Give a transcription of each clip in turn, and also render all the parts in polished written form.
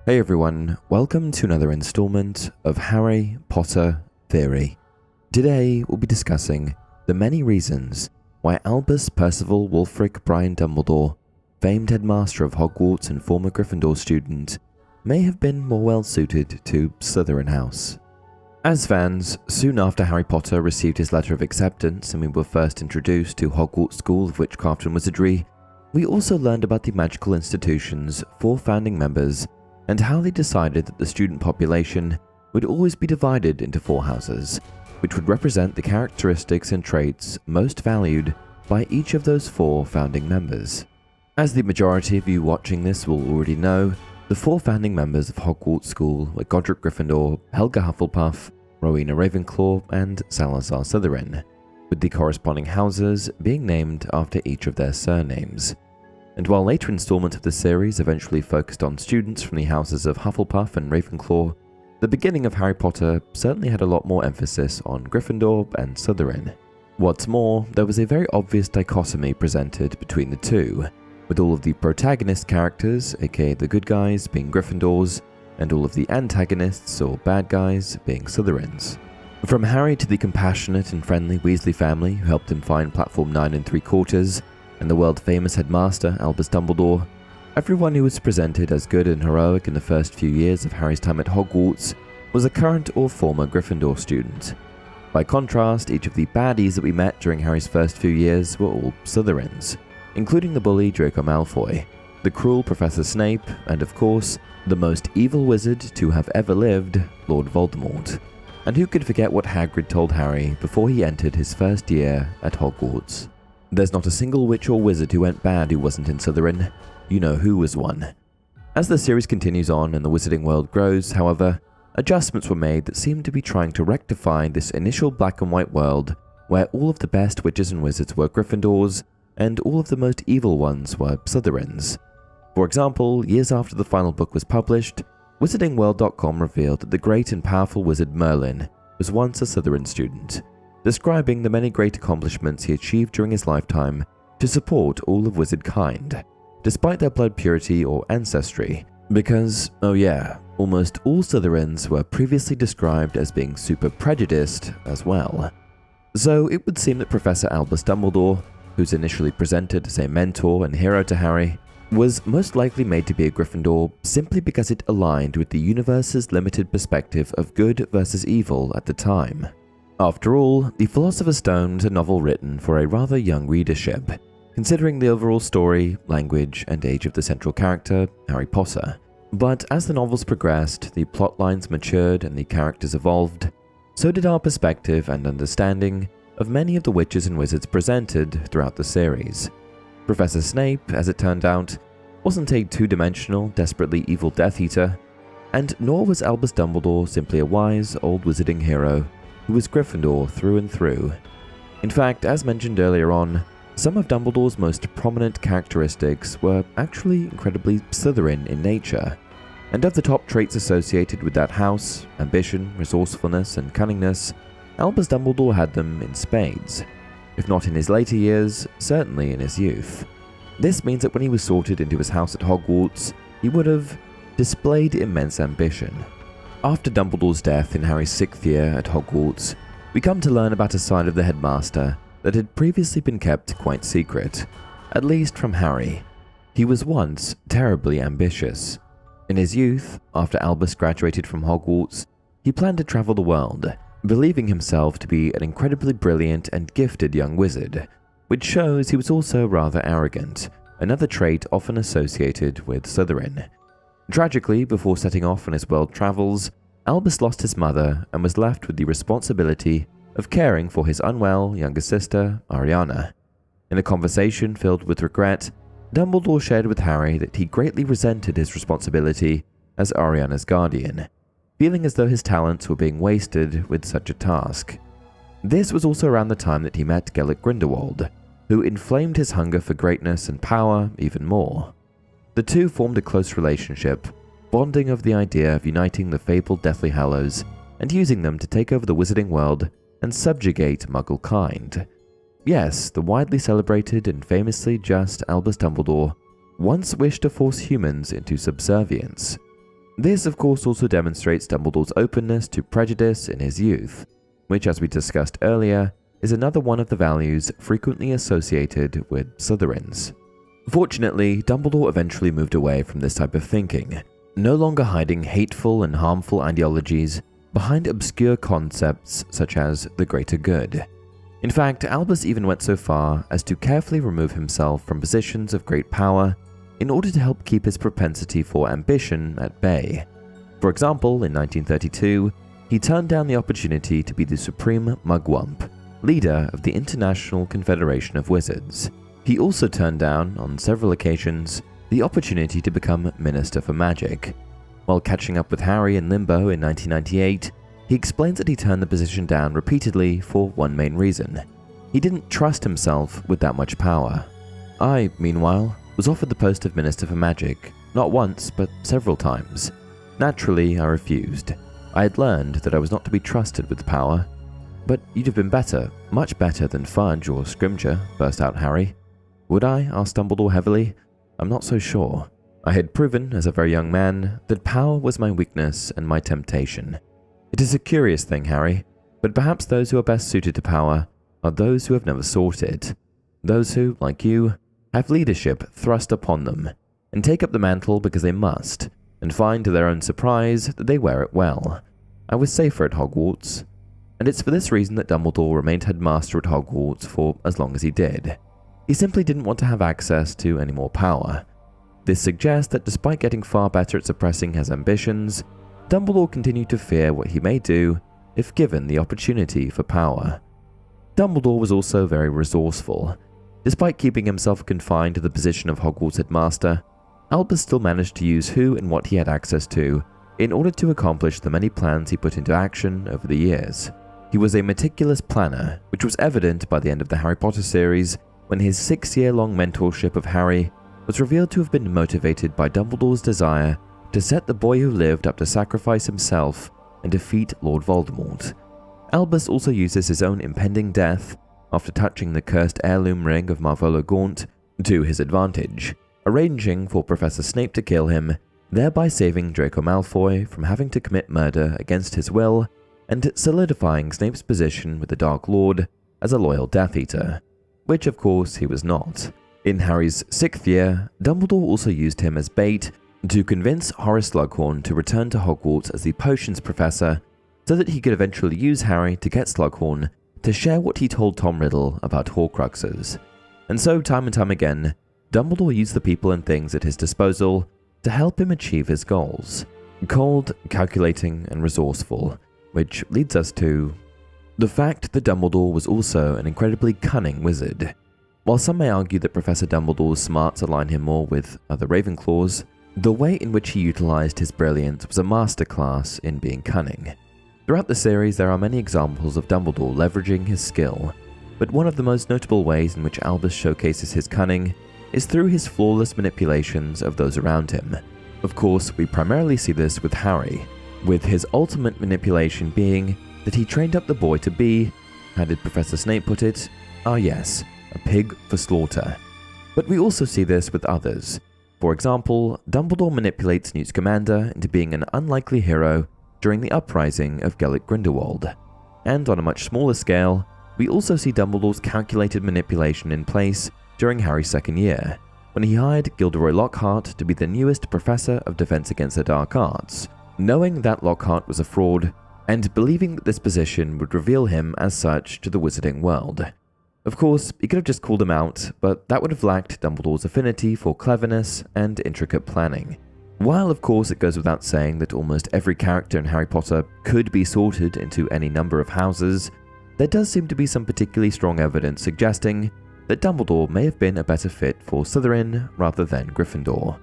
Hey everyone, welcome to another installment of Harry Potter Theory. Today we'll be discussing the many reasons why Albus Percival Wulfric Brian Dumbledore, famed Headmaster of Hogwarts and former Gryffindor student, may have been more well suited to Slytherin House. As fans, soon after Harry Potter received his letter of acceptance and we were first introduced to Hogwarts School of Witchcraft and Wizardry, we also learned about the magical institution's 4 founding members and how they decided that the student population would always be divided into 4 houses, which would represent the characteristics and traits most valued by each of those 4 founding members. As the majority of you watching this will already know, the 4 founding members of Hogwarts School were Godric Gryffindor, Helga Hufflepuff, Rowena Ravenclaw, and Salazar Slytherin, with the corresponding houses being named after each of their surnames. And while later installments of the series eventually focused on students from the houses of Hufflepuff and Ravenclaw, the beginning of Harry Potter certainly had a lot more emphasis on Gryffindor and Slytherin. What's more, there was a very obvious dichotomy presented between the two, with all of the protagonist characters, aka the good guys, being Gryffindors, and all of the antagonists, or bad guys, being Slytherins. From Harry to the compassionate and friendly Weasley family who helped him find Platform 9 3/4, and the world-famous Headmaster Albus Dumbledore, everyone who was presented as good and heroic in the first few years of Harry's time at Hogwarts was a current or former Gryffindor student. By contrast, each of the baddies that we met during Harry's first few years were all Slytherins, including the bully Draco Malfoy, the cruel Professor Snape, and of course, the most evil wizard to have ever lived, Lord Voldemort. And who could forget what Hagrid told Harry before he entered his first year at Hogwarts? There's not a single witch or wizard who went bad who wasn't in Slytherin. You know who was one. As the series continues on and the wizarding world grows, however, adjustments were made that seemed to be trying to rectify this initial black and white world where all of the best witches and wizards were Gryffindors and all of the most evil ones were Slytherins. For example, years after the final book was published, WizardingWorld.com revealed that the great and powerful wizard Merlin was once a Slytherin student, describing the many great accomplishments he achieved during his lifetime to support all of wizard kind, despite their blood purity or ancestry, because, oh yeah, almost all Slytherins were previously described as being super prejudiced as well. So it would seem that Professor Albus Dumbledore, who's initially presented as a mentor and hero to Harry, was most likely made to be a Gryffindor simply because it aligned with the universe's limited perspective of good versus evil at the time. After all, The Philosopher's Stone was a novel written for a rather young readership, considering the overall story, language, and age of the central character, Harry Potter. But as the novels progressed, the plot lines matured and the characters evolved, so did our perspective and understanding of many of the witches and wizards presented throughout the series. Professor Snape, as it turned out, wasn't a two-dimensional, desperately evil Death Eater, and nor was Albus Dumbledore simply a wise, old wizarding hero who was Gryffindor through and through. In fact, as mentioned earlier on, some of Dumbledore's most prominent characteristics were actually incredibly Slytherin in nature, and of the top traits associated with that house, ambition, resourcefulness, and cunningness, Albus Dumbledore had them in spades. If not in his later years, certainly in his youth. This means that when he was sorted into his house at Hogwarts, he would have displayed immense ambition. After Dumbledore's death in Harry's 6th year at Hogwarts, we come to learn about a side of the headmaster that had previously been kept quite secret, at least from Harry. He was once terribly ambitious. In his youth, after Albus graduated from Hogwarts, he planned to travel the world, believing himself to be an incredibly brilliant and gifted young wizard, which shows he was also rather arrogant, another trait often associated with Slytherin. Tragically, before setting off on his world travels, Albus lost his mother and was left with the responsibility of caring for his unwell younger sister, Ariana. In a conversation filled with regret, Dumbledore shared with Harry that he greatly resented his responsibility as Ariana's guardian, feeling as though his talents were being wasted with such a task. This was also around the time that he met Godric Gryffindor, who inflamed his hunger for greatness and power even more. The two formed a close relationship, bonding over the idea of uniting the fabled Deathly Hallows and using them to take over the wizarding world and subjugate Muggle kind. Yes, the widely celebrated and famously just Albus Dumbledore once wished to force humans into subservience. This of course also demonstrates Dumbledore's openness to prejudice in his youth, which, as we discussed earlier, is another one of the values frequently associated with Slytherins. Fortunately, Dumbledore eventually moved away from this type of thinking, no longer hiding hateful and harmful ideologies behind obscure concepts such as the greater good. In fact, Albus even went so far as to carefully remove himself from positions of great power in order to help keep his propensity for ambition at bay. For example, in 1932, he turned down the opportunity to be the Supreme Mugwump, leader of the International Confederation of Wizards. He also turned down, on several occasions, the opportunity to become Minister for Magic. While catching up with Harry in Limbo in 1998, he explains that he turned the position down repeatedly for one main reason: he didn't trust himself with that much power. I, meanwhile, was offered the post of Minister for Magic, not once, but several times. Naturally, I refused. I had learned that I was not to be trusted with power. But you'd have been better, much better than Fudge or Scrimgeour, burst out Harry. Would I? Asked Dumbledore heavily. I'm not so sure. I had proven, as a very young man, that power was my weakness and my temptation. It is a curious thing, Harry, but perhaps those who are best suited to power are those who have never sought it. Those who, like you, have leadership thrust upon them, and take up the mantle because they must, and find to their own surprise that they wear it well. I was safer at Hogwarts, and it's for this reason that Dumbledore remained headmaster at Hogwarts for as long as he did. He simply didn't want to have access to any more power. This suggests that despite getting far better at suppressing his ambitions, Dumbledore continued to fear what he may do if given the opportunity for power. Dumbledore was also very resourceful. Despite keeping himself confined to the position of Hogwarts headmaster, Albus still managed to use who and what he had access to in order to accomplish the many plans he put into action over the years. He was a meticulous planner, which was evident by the end of the Harry Potter series when his 6-year-long mentorship of Harry was revealed to have been motivated by Dumbledore's desire to set the boy who lived up to sacrifice himself and defeat Lord Voldemort. Albus also uses his own impending death after touching the cursed heirloom ring of Marvolo Gaunt to his advantage, arranging for Professor Snape to kill him, thereby saving Draco Malfoy from having to commit murder against his will and solidifying Snape's position with the Dark Lord as a loyal Death Eater, which of course he was not. In Harry's 6th year, Dumbledore also used him as bait to convince Horace Slughorn to return to Hogwarts as the potions professor so that he could eventually use Harry to get Slughorn to share what he told Tom Riddle about Horcruxes. And so, time and time again, Dumbledore used the people and things at his disposal to help him achieve his goals. Cold, calculating, and resourceful, which leads us to the fact that Dumbledore was also an incredibly cunning wizard. While some may argue that Professor Dumbledore's smarts align him more with other Ravenclaws, the way in which he utilized his brilliance was a masterclass in being cunning. Throughout the series, there are many examples of Dumbledore leveraging his skill, but one of the most notable ways in which Albus showcases his cunning is through his flawless manipulations of those around him. Of course, we primarily see this with Harry, with his ultimate manipulation being that he trained up the boy to be, how did Professor Snape put it? Ah yes, a pig for slaughter. But we also see this with others. For example, Dumbledore manipulates Newt Scamander into being an unlikely hero during the uprising of Gellert Grindelwald. And on a much smaller scale, we also see Dumbledore's calculated manipulation in place during Harry's 2nd year, when he hired Gilderoy Lockhart to be the newest Professor of Defense Against the Dark Arts, knowing that Lockhart was a fraud and believing that this position would reveal him as such to the wizarding world. Of course, he could have just called him out, but that would have lacked Dumbledore's affinity for cleverness and intricate planning. While of course it goes without saying that almost every character in Harry Potter could be sorted into any number of houses, there does seem to be some particularly strong evidence suggesting that Dumbledore may have been a better fit for Slytherin rather than Gryffindor.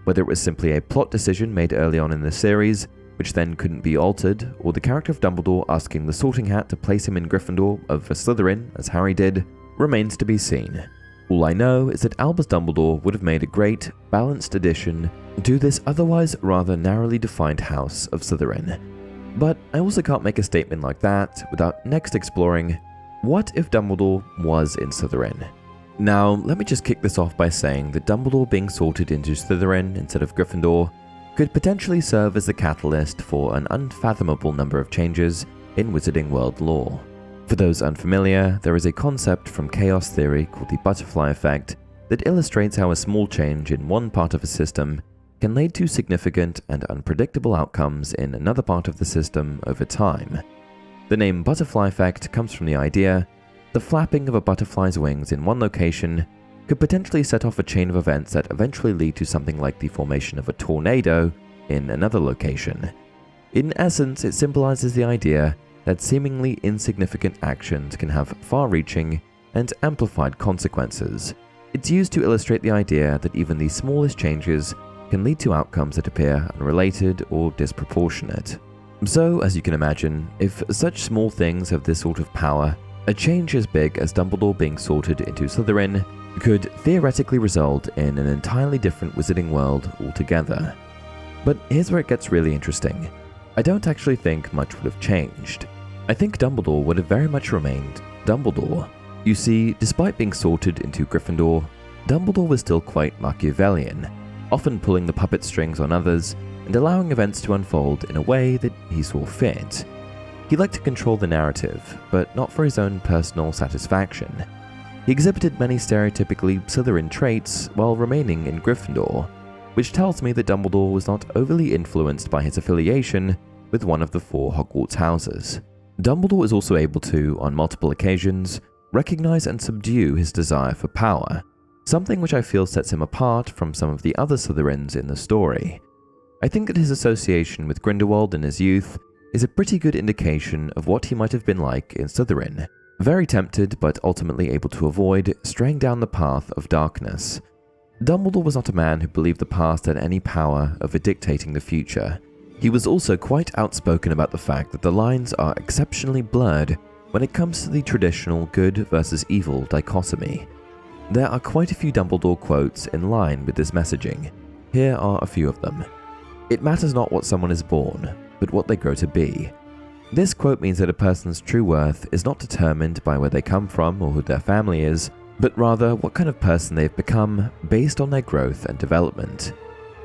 Whether it was simply a plot decision made early on in the series, which then couldn't be altered, or the character of Dumbledore asking the Sorting Hat to place him in Gryffindor over Slytherin, as Harry did, remains to be seen. All I know is that Albus Dumbledore would have made a great, balanced addition to this otherwise rather narrowly defined house of Slytherin. But I also can't make a statement like that without next exploring, what if Dumbledore was in Slytherin? Now, let me just kick this off by saying that Dumbledore being sorted into Slytherin instead of Gryffindor could potentially serve as the catalyst for an unfathomable number of changes in Wizarding World lore. For those unfamiliar, there is a concept from chaos theory called the butterfly effect that illustrates how a small change in one part of a system can lead to significant and unpredictable outcomes in another part of the system over time. The name butterfly effect comes from the idea the flapping of a butterfly's wings in one location could potentially set off a chain of events that eventually lead to something like the formation of a tornado in another location. In essence, it symbolizes the idea that seemingly insignificant actions can have far-reaching and amplified consequences. It's used to illustrate the idea that even the smallest changes can lead to outcomes that appear unrelated or disproportionate. So, as you can imagine, if such small things have this sort of power, a change as big as Dumbledore being sorted into Slytherin could theoretically result in an entirely different wizarding world altogether. But here's where it gets really interesting. I don't actually think much would have changed. I think Dumbledore would have very much remained Dumbledore. You see, despite being sorted into Gryffindor, Dumbledore was still quite Machiavellian, often pulling the puppet strings on others and allowing events to unfold in a way that he saw fit. He liked to control the narrative, but not for his own personal satisfaction. He exhibited many stereotypically Slytherin traits while remaining in Gryffindor, which tells me that Dumbledore was not overly influenced by his affiliation with one of the 4 Hogwarts houses. Dumbledore is also able to, on multiple occasions, recognize and subdue his desire for power, something which I feel sets him apart from some of the other Slytherins in the story. I think that his association with Grindelwald in his youth is a pretty good indication of what he might have been like in Slytherin, very tempted but ultimately able to avoid straying down the path of darkness. Dumbledore was not a man who believed the past had any power over dictating the future. He was also quite outspoken about the fact that the lines are exceptionally blurred when it comes to the traditional good versus evil dichotomy. There are quite a few Dumbledore quotes in line with this messaging. Here are a few of them. "It matters not what someone is born, but what they grow to be." This quote means that a person's true worth is not determined by where they come from or who their family is, but rather what kind of person they've become based on their growth and development.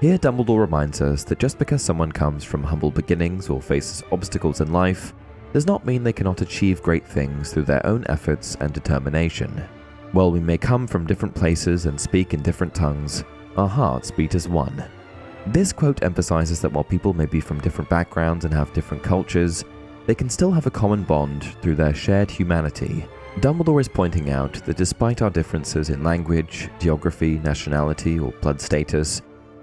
Here Dumbledore reminds us that just because someone comes from humble beginnings or faces obstacles in life, does not mean they cannot achieve great things through their own efforts and determination. While we may come from different places and speak in different tongues, our hearts beat as one. This quote emphasizes that while people may be from different backgrounds and have different cultures, they can still have a common bond through their shared humanity. Dumbledore is pointing out that despite our differences in language, geography, nationality, or blood status,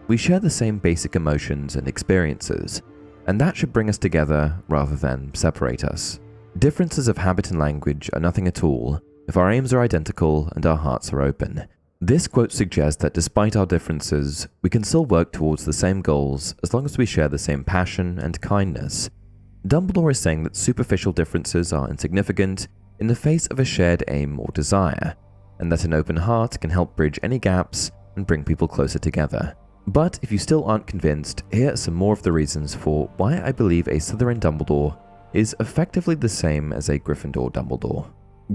we share the same basic emotions and experiences, and that should bring us together rather than separate us. Differences of habit and language are nothing at all if our aims are identical and our hearts are open. This quote suggests that despite our differences, we can still work towards the same goals as long as we share the same passion and kindness. Dumbledore is saying that superficial differences are insignificant in the face of a shared aim or desire, and that an open heart can help bridge any gaps and bring people closer together. But if you still aren't convinced, here are some more of the reasons for why I believe a Slytherin Dumbledore is effectively the same as a Gryffindor Dumbledore.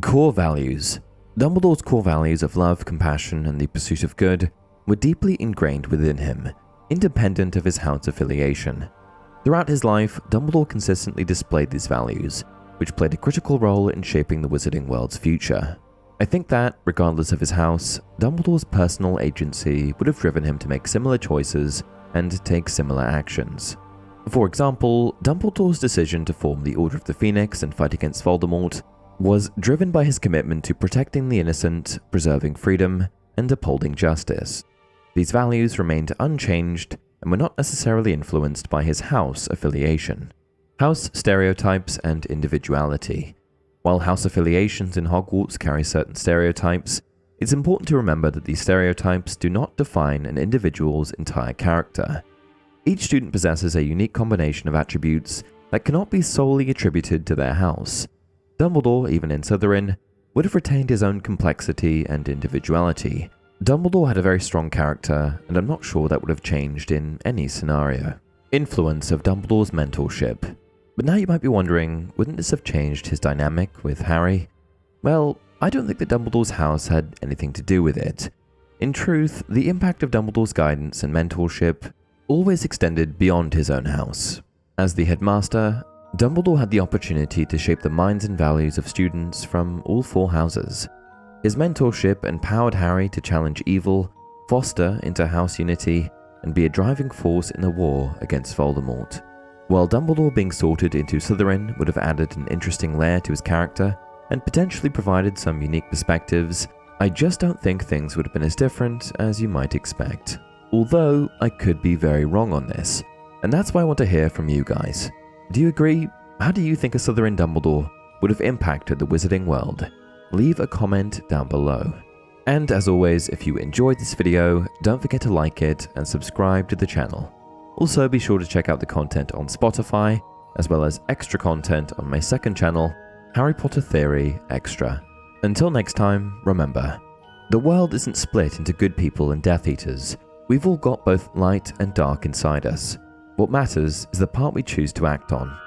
Core values. Dumbledore's core values of love, compassion, and the pursuit of good were deeply ingrained within him, independent of his house affiliation. Throughout his life, Dumbledore consistently displayed these values, which played a critical role in shaping the wizarding world's future. I think that, regardless of his house, Dumbledore's personal agency would have driven him to make similar choices and take similar actions. For example, Dumbledore's decision to form the Order of the Phoenix and fight against Voldemort was driven by his commitment to protecting the innocent, preserving freedom, and upholding justice. These values remained unchanged and were not necessarily influenced by his house affiliation. House stereotypes and individuality. While house affiliations in Hogwarts carry certain stereotypes, it's important to remember that these stereotypes do not define an individual's entire character. Each student possesses a unique combination of attributes that cannot be solely attributed to their house. Dumbledore, even in Slytherin, would have retained his own complexity and individuality. Dumbledore had a very strong character, and I'm not sure that would have changed in any scenario. Influence of Dumbledore's mentorship. But now you might be wondering, wouldn't this have changed his dynamic with Harry? Well, I don't think that Dumbledore's house had anything to do with it. In truth, the impact of Dumbledore's guidance and mentorship always extended beyond his own house. As the headmaster, Dumbledore had the opportunity to shape the minds and values of students from all four houses. His mentorship empowered Harry to challenge evil, foster inter-house unity, and be a driving force in the war against Voldemort. While Dumbledore being sorted into Slytherin would have added an interesting layer to his character and potentially provided some unique perspectives, I just don't think things would have been as different as you might expect. Although, I could be very wrong on this, and that's why I want to hear from you guys. Do you agree? How do you think a Slytherin Dumbledore would have impacted the wizarding world? Leave a comment down below. And as always, if you enjoyed this video, don't forget to like it and subscribe to the channel. Also, be sure to check out the content on Spotify, as well as extra content on my second channel, Harry Potter Theory Extra. Until next time, remember, the world isn't split into good people and Death Eaters. We've all got both light and dark inside us. What matters is the part we choose to act on.